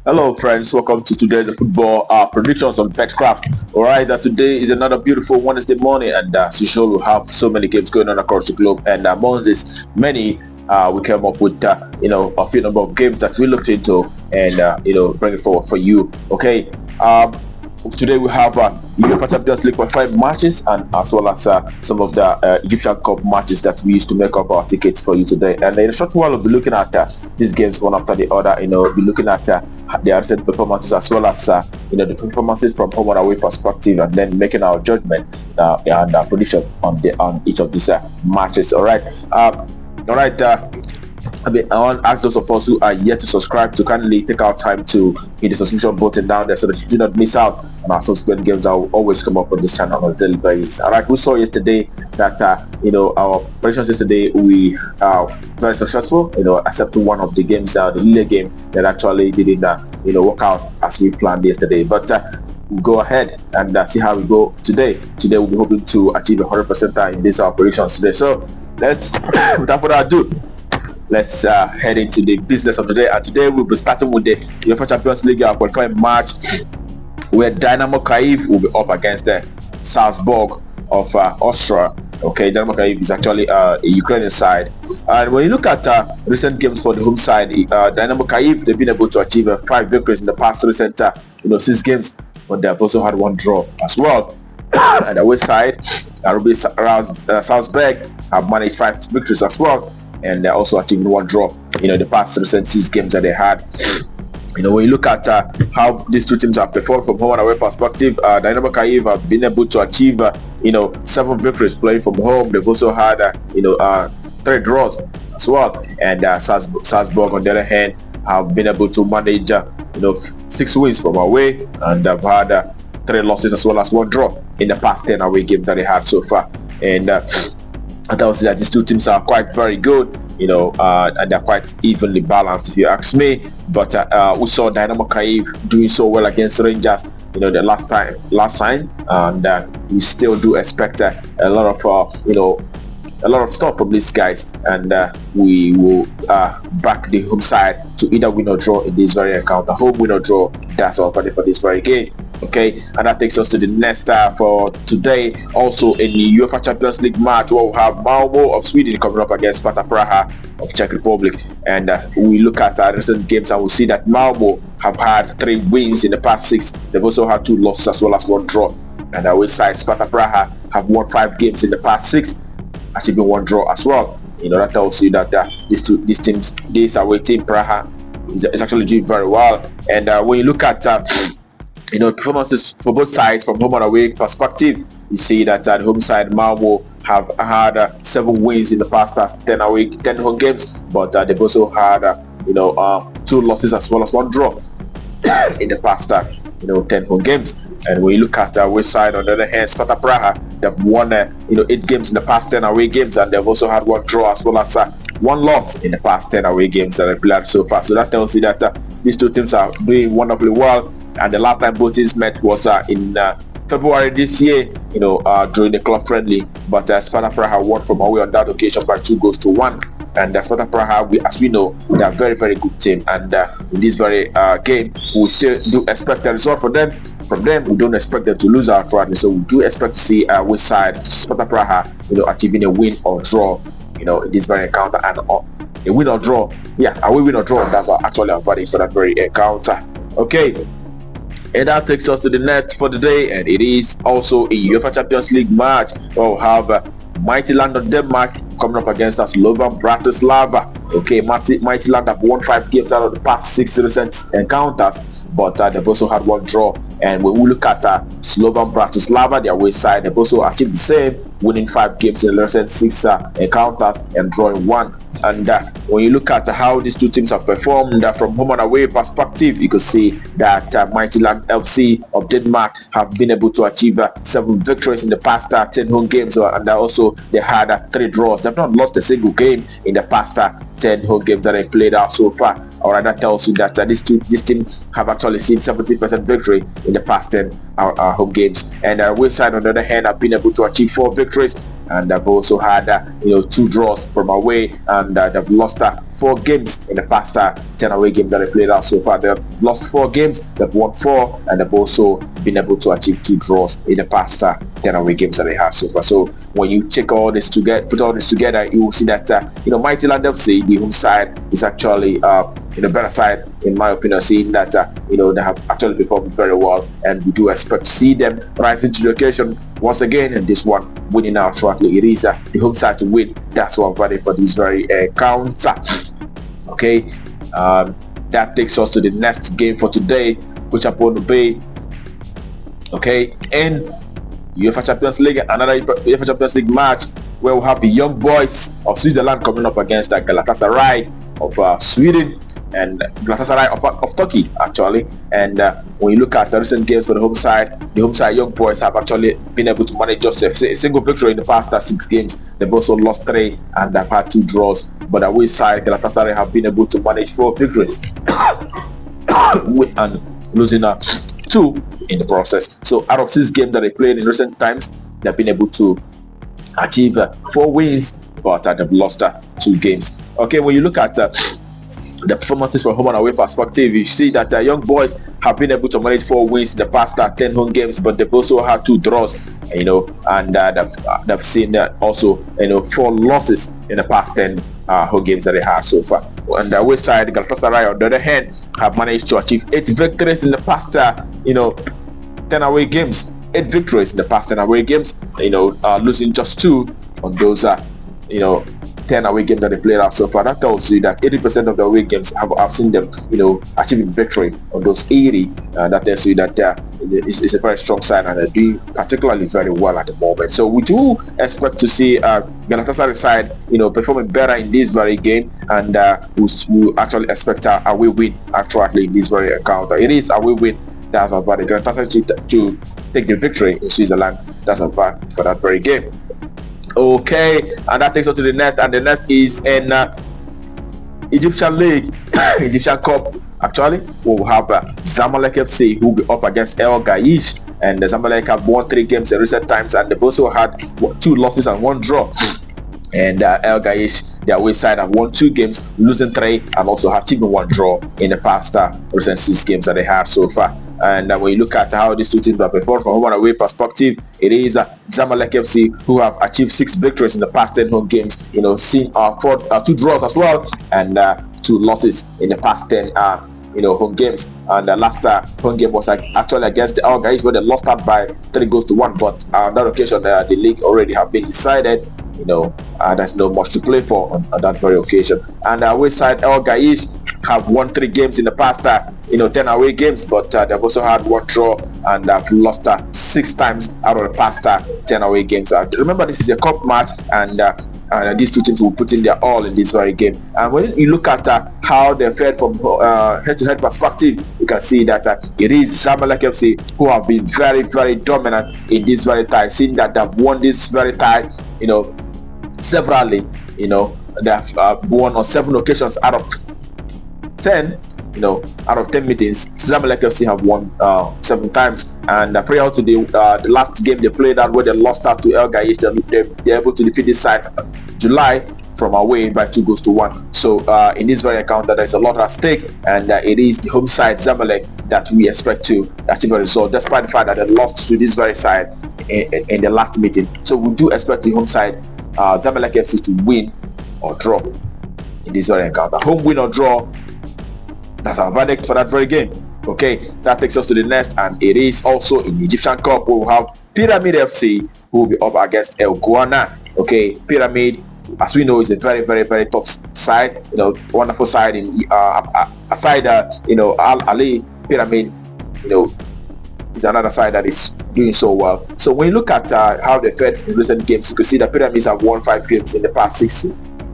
Hello, friends. Welcome to today's football predictions on Betkraft. All right, today is another beautiful Wednesday morning, and as usual, we have so many games going on across the globe. And among these many, we came up with a few number of games that we looked into, and bring it forward for you. Okay. Today we have UEFA Champions League qualifying matches, and as well as some of the Egyptian Cup matches that we used to make up our tickets for you today. And in a short while, we'll be looking at these games one after the other. Be looking at the recent performances, as well as the performances from home and away perspective, and then making our judgment and prediction on each of these matches. All right. All right. I want to ask those of us who are yet to subscribe to kindly take our time to hit the subscription button down there so that you do not miss out on our subsequent games that will always come up on this channel on a daily basis. All right, we saw yesterday that our predictions yesterday we very successful. Except one of the games, the Lille game that actually didn't work out as we planned yesterday. But we'll go ahead and see how we go today. Today we'll be hoping to achieve 100% in these predictions today. So let's, without further ado, let's head into the business of the day. And today we'll be starting with the UEFA Champions League qualifying match, where Dynamo Kyiv will be up against the Salzburg of Austria. Okay, Dynamo Kyiv is actually a Ukrainian side. And when you look at recent games for the home side, Dynamo Kyiv, they've been able to achieve 5 victories in the past recent 6 games, but they've also had 1 draw as well. And the away side, Salzburg have managed 5 victories as well, and they're also achieving 1 draw the past recent 6 games that they had. When you look at how these two teams have performed from home and away perspective, Dynamo Kyiv have been able to achieve 7 victories playing from home. They've also had 3 draws as well, and Salzburg on the other hand have been able to manage 6 wins from away, and they've had 3 losses as well as 1 draw in the past 10 away games that they had so far. And I would say that these two teams are quite very good, and they're quite evenly balanced, if you ask me. But we saw Dynamo Kyiv doing so well against Rangers, the last time, and we still do expect a lot of stuff from these guys, and we will back the home side to either win or draw in this very encounter. Home win or draw, that's our verdict for this very game. Okay, and that takes us to the next for today. Also in the UEFA Champions League match, where we have Malmo of Sweden coming up against Sparta Praha of Czech Republic. And we look at recent games, and we see that Malmo have had 3 wins in the past 6. They've also had 2 losses as well as 1 draw. And our side, Sparta Praha, have won 5 games in the past 6, achieving 1 draw as well. That tells you that these teams, this away team Praha is actually doing very well. And when you look at performances for both sides from home and away perspective, you see that the home side Malmo have had 7 wins in the past 10 home games, but they've also had 2 losses as well as 1 draw in the past 10 home games. And when you look at the away side, on the other hand, Sparta Praha, they've won 8 games in the past 10 away games, and they've also had 1 draw as well as 1 loss in the past 10 away games that they've played so far. So that tells you that these two teams are doing wonderfully well. And the last time both teams met was in February this year, during the club friendly. But Sparta Praha won from away on that occasion by 2-1. And Sparta Praha, as we know, they are a very, very good team. And in this very game, we still do expect a result from them. We don't expect them to lose outrightly. So we do expect to see which side Sparta Praha, achieving a win or draw, in this very encounter. And a win or draw, a win or draw, that's actually our verdict for that very encounter. Okay. And that takes us to the next for the day, and it is also a UEFA Champions League match. We'll have Mightyland of Denmark coming up against us, Slovan Bratislava. Okay, Mightyland have won 5 games out of the past 6 recent encounters, but they've also had 1 draw. And when we look at Slovan Bratislava, their away side, they've also achieved the same, winning 5 games in the recent 6 encounters and drawing 1. And when you look at how these two teams have performed from home and away perspective, you can see that Mightyland FC of Denmark have been able to achieve 7 victories in the past 10 home games, and also they had 3 draws. They've not lost a single game in the past 10 home games that they played out so far. Alright, that tells you that this team have actually seen 70% victory in the past 10 home games. And away side, on the other hand, have been able to achieve 4 victories and they've also had 2 draws from away, and they've lost 4 games in the past 10 away games that they played out so far. They've lost 4 games, they've won 4, and they've also been able to achieve 2 draws in the past 10 away games that they have so far. So when you check all this together, put all this together, you will see that Mightyland FC, the home side, is actually better side in my opinion, seeing that they have actually performed very well, and we do expect to see them rise into the occasion once again, and this one winning out shortly. It is the home side to win. That's what I'm ready for this very counter. Okay, that takes us to the next game for today, which are going to be in UEFA Champions League, another UEFA Champions League match where we'll have the young boys of Switzerland coming up against Galatasaray of Sweden, and Galatasaray of Turkey actually. And when you look at the recent games for the home side young boys have actually been able to manage just a single victory in the past 6 games. They've also lost 3 and they've had 2 draws, but the away side Galatasaray have been able to manage 4 victories and losing 2 in the process. So out of 6 games that they played in recent times, they've been able to achieve 4 wins, but they've lost 2 games. Okay, when you look at the performances from home and away perspective, you see that young boys have been able to manage 4 wins in the past 10 home games, but they've also had 2 draws, and they've seen that also 4 losses in the past 10 home games that they have so far. On the away side, Galatasaray on the other hand have managed to achieve 8 victories in the past 10 away games. 8 victories in the past 10 away games, losing just 2 on those 10 away games that they played out so far. That tells you that 80% of the away games have seen them achieving victory on those 80. That tells you that it's a very strong side, and they're doing particularly very well at the moment. So we do expect to see Galatasaray side performing better in this very game, and we actually expect a away win actually in this very encounter. It is a away win. That's our bad. Galatasaray to take the victory in Switzerland. That's our bad for that very game. Okay, and that takes us to the next, and the next is in Egyptian League, Egyptian Cup. Actually, we'll have Zamalek FC who will be up against Elhagy, and the Zamalek have won 3 games in recent times, and they've also had 2 losses and 1 draw. And Elhagy, their away side, have won 2 games, losing 3, and also have achieved 1 draw in the past recent 6 games that they have so far. And when you look at how these 2 teams have performed from home and away perspective, it is Zamalek FC who have achieved 6 victories in the past 10 home games, seen 2 draws as well, and 2 losses in the past 10 home games. And the last home game was actually against the Elhagy, where they lost out by 3 goals to 1, but on that occasion the league already have been decided. There's not much to play for on that very occasion. And away side Elhagy have won 3 games in the past 10 away games, but they've also had 1 draw, and they've lost 6 times out of the past 10 away games. Remember, this is a cup match, and these 2 teams will put in their all in this very game. And when you look at how they fared from head-to-head perspective, you can see that it is Zamalek FC who have been very, very dominant in this very tie, seeing that they've won this very tie severally. They have won on 7 occasions out of 10, out of 10 meetings. Zamalek FC have won 7 times, and prior to the last game they played out, where they lost out to Elhagy, they're able to defeat this side July from away by 2 goals to 1. So in this very encounter, there's a lot at stake, and it is the home side Zamalek that we expect to achieve a result, despite the fact that they lost to this very side in the last meeting. So we do expect the home side Zamalek FC to win or draw in this very encounter. Home win or draw, that's our verdict for that very game. Okay, that takes us to the next, and it is also in the Egyptian Cup. We will have Pyramid FC who will be up against ElGana. Okay, Pyramid, as we know, is a very, very, very tough side. Wonderful side in aside Al-Ali. Pyramid, is another side that is doing so well. So when you look at how they fared in recent games, you can see that Pyramids have won 5 games in the past 6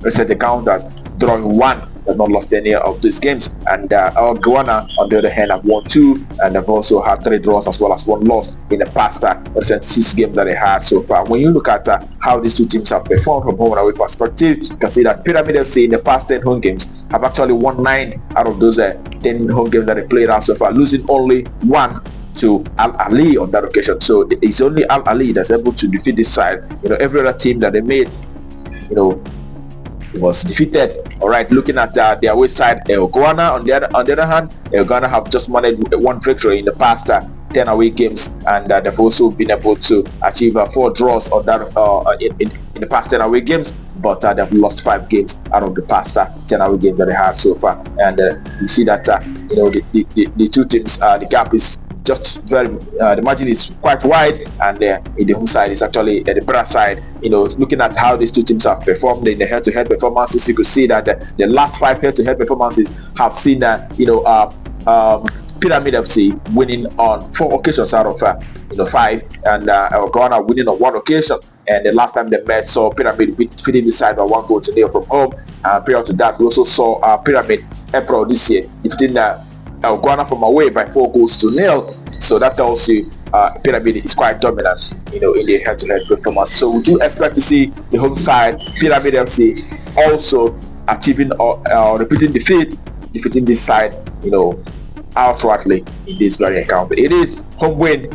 recent encounters, drawing 1. They've not lost any of these games. And ElGana, on the other hand, have won 2, and they've also had 3 draws as well as 1 loss in the past recent 6 games that they had so far. When you look at how these 2 teams have performed from home and away perspective, you can see that Pyramid FC in the past 10 home games have actually won 9 out of those 10 home games that they played out so far, losing only 1 to Elhagy on that occasion. So it's only Elhagy that's able to defeat this side. Every other team that they made, was defeated. All right, looking at their away side, ElGana on the other hand, ElGana have just managed one victory in the past 10 away games, and they've also been able to achieve 4 draws on that in the past 10 away games, but they've lost 5 games out of the past 10 away games that they had so far. And you see that the two teams, the gap is just very the margin is quite wide, and in the home side is actually the better side. Looking at how these two teams have performed in the head-to-head performances, you could see that the last 5 head-to-head performances have seen Pyramid FC winning on 4 occasions out of 5, and ElGana winning on 1 occasion. And the last time they met saw Pyramid defeating the side by 1-0 from home. Prior to that, we also saw Pyramid April this year defeating ElGana from away by 4-0. So that tells you Pyramid is quite dominant, in the head-to-head performance. So we do expect to see the home side, Pyramid FC, also achieving or repeating defeating this side, outrightly in this very encounter. It is home win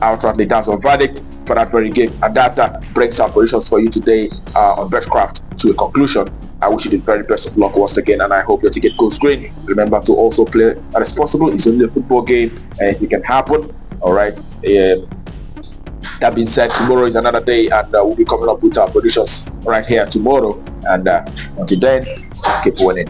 outrightly. That's our verdict for that very game, and that brings our predictions for you today on Betkraft to a conclusion. I wish you the very best of luck once again, and I hope your ticket goes green. Remember to also play as responsible. It's only a football game, and it can happen. All right. That being said, tomorrow is another day, and we'll be coming up with our predictions right here tomorrow. And until then, keep winning.